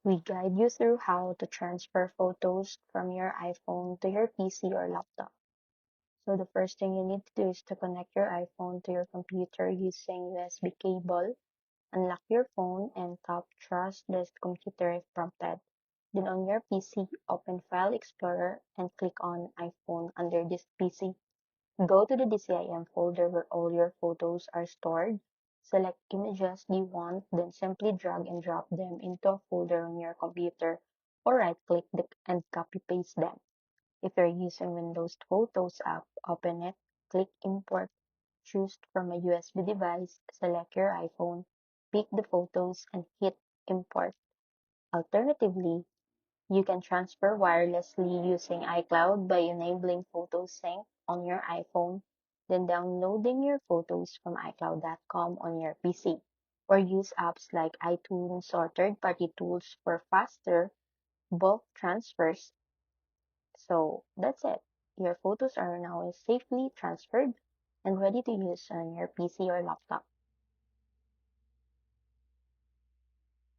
We guide you through how to transfer photos from your iPhone to your PC or laptop. So the first thing you need to do is to connect your iPhone to your computer using USB cable. Unlock your phone and tap Trust this computer if prompted. Then on your PC, open File Explorer and click on iPhone under this PC. Go to the DCIM folder where all your photos are stored. Select images you want, then simply drag and drop them into a folder on your computer or right-click and copy-paste them. If you're using Windows Photos app, open it, click Import, choose from a USB device, select your iPhone, pick the photos, and hit Import. Alternatively, you can transfer wirelessly using iCloud by enabling Photo Sync on your iPhone, then downloading your photos from iCloud.com on your PC, or use apps like iTunes or third-party tools for faster bulk transfers. So that's it. Your photos are now safely transferred and ready to use on your PC or laptop.